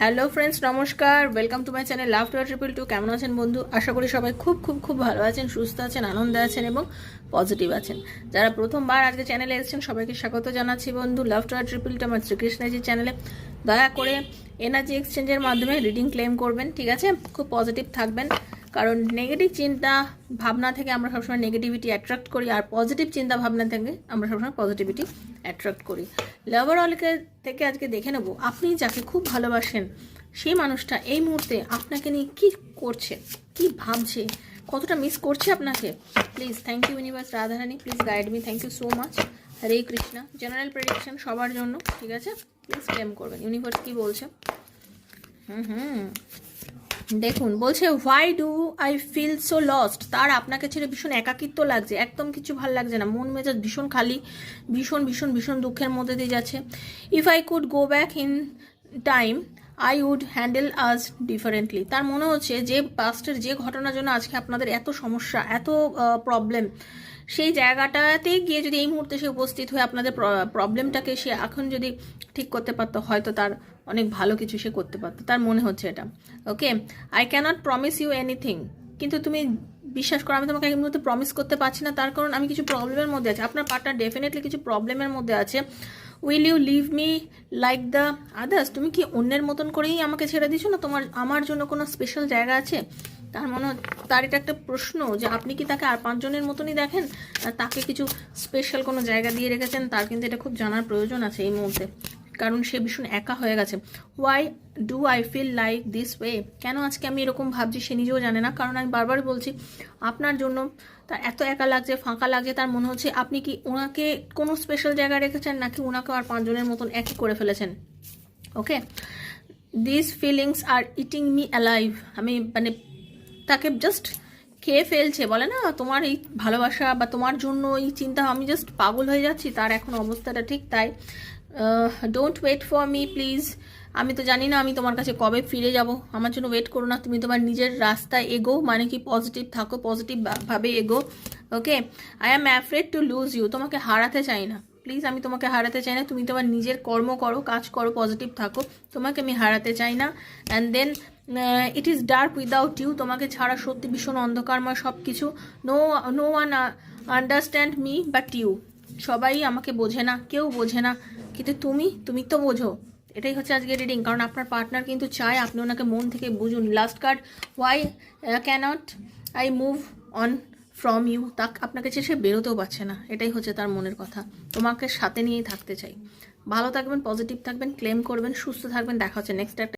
Hello friends, নমস্কার। Welcome to my channel love to triple two. কেমন আছেন বন্ধু? আশা করি সবাই খুব খুব খুব ভালো আছেন, সুস্থ আছেন, আনন্দে আছেন এবং পজিটিভ আছেন। যারা প্রথমবার আজকে চ্যানেলে এসেছেন সবাইকে স্বাগত জানাচ্ছি বন্ধু। লাভ টু ট্রিপল টু আমার শ্রীকৃষ্ণজি চ্যানেলে দয়া করে এনার্জি এক্সচেঞ্জের মাধ্যমে রিডিং ক্লেম করবেন, ঠিক আছে? খুব পজিটিভ থাকবেন, কারণ নেগেটিভ চিন্তা ভাবনা থেকে আমরা সবসময় নেগেটিভিটি অ্যাট্রাক্ট করি, আর পজিটিভ চিন্তা ভাবনা থেকে আমরা সবসময় পজিটিভিটি অ্যাট্রাক্ট করি। লাভার অলকে থেকে আজকে দেখে নেব আপনি যাকে খুব ভালোবাসেন সেই মানুষটা এই মুহূর্তে আপনাকে নিয়ে কী করছে, কি ভাবছে, কতটা মিস করছে আপনাকে। Please, thank you universe, Radharani, please guide me. Thank you so much. Hare Krishna. General prediction সবার জন্য, ঠিক আছে? প্লিজ ক্লেম করবেন। ইউনিভার্স কি বলছে? দেখুন, বলছে why do I feel so lost. তার আপনাকে ছেড়ে ভীষণ একাকিত্ব লাগছে, একদম কিছু ভাল লাগছে না, মন মেজাজ ভীষণ খালি, ভীষণ ভীষণ ভীষণ দুঃখের মধ্যে দিয়ে যাচ্ছে। If I could go back in time I would handle us differently. তার মনে হচ্ছে যে পাস্টের যে ঘটনার জন্য আজকে আপনাদের এত সমস্যা, এত প্রবলেম, সেই জায়গাটাতে গিয়ে যদি এই মুহূর্তে সে উপস্থিত হয়ে আপনাদের প্রবলেমটাকে সে এখন যদি ঠিক করতে পারতো, হয়তো তার অনেক ভালো কিছু সে করতে পারতো, তার মনে হচ্ছে এটা। Okay, I can't promise you anything. কিন্তু তুমি বিশ্বাস করো, আমি তোমাকে এই মুহূর্তে প্রমিস করতে পারছি না, তার কারণ আমি কিছু প্রবলেমের মধ্যে আছি। আপনার পার্টনার ডেফিনেটলি কিছু প্রবলেমের মধ্যে আছে। Will you leave me like the others. তুমি কি অন্যের মতন করেই আমাকে ছেড়ে দিছো না? তোমার আমার জন্য কোনো স্পেশাল জায়গা আছে? তার মনে তার এটা একটা প্রশ্ন যে আপনি কি তাকে আর পাঁচজনের মতনই দেখেন, তাকে কিছু স্পেশাল কোনো জায়গা দিয়ে রেখেছেন? তার কিন্তু এটা খুব জানার প্রয়োজন আছে এই মুহূর্তে, কারণ সে ভীষণ একা হয়ে গেছে। Why do I feel like this way. কেন আজকে আমি এরকম ভাবছি সে নিজেও জানে না, কারণ আমি বারবার বলছি আপনার জন্য তার এত একা লাগছে, ফাঁকা লাগছে। তার মনে হচ্ছে আপনি কি ওনাকে কোনো স্পেশাল জায়গায় রেখেছেন, নাকি ওনাকে আর পাঁচজনের মতন একই করে ফেলেছেন। Okay, this feelings are eating me alive. আমি মানে তাকে জাস্ট খেয়ে ফেলছে, বলে না, তোমার এই ভালোবাসা বা তোমার জন্য এই চিন্তা, আমি জাস্ট পাগল হয়ে যাচ্ছি। তার এখন অবস্থাটা ঠিক তাই। Don't wait for me please. আমি তো জানি না আমি তোমার কাছে কবে ফিরে যাব, আমার জন্য ওয়েট করো না। তুমি তোমার নিজের রাস্তায় এগো, মানে কি পজিটিভ থাকো, পজিটিভ ভাবে এগো। Okay, I am afraid to lose you. তোমাকে হারাতে চাই না, প্লিজ, আমি তোমাকে হারাতে চাই না। তুমি তোমার নিজের কর্ম করো, কাজ করো, পজিটিভ থাকো, তোমাকে আমি হারাতে চাই না। And then it is dark without you. তোমাকে ছাড়া সত্যি ভীষণ অন্ধকারময় সব কিছু। No no one understand me but you. সবাই আমাকে বোঝে না, কেউ বোঝে না, কিন্তু তুমি তো বোঝো। এটাই হচ্ছে আজকে রিডিং, কারণ আপনার পার্টনার কিন্তু চায় আপনি ওনাকে মন থেকে বুঝুন। Last card, why can't I move on from you. আপনাকে চেয়ে সে বেরোতেও পারছে না, এটাই হচ্ছে তার মনের কথা। তোমাকে সাথে নিয়েই থাকতে চাই। ভালো থাকবেন, পজিটিভ থাকবেন, ক্লেম করবেন, সুস্থ থাকবেন। দেখা হচ্ছে নেক্সট একটা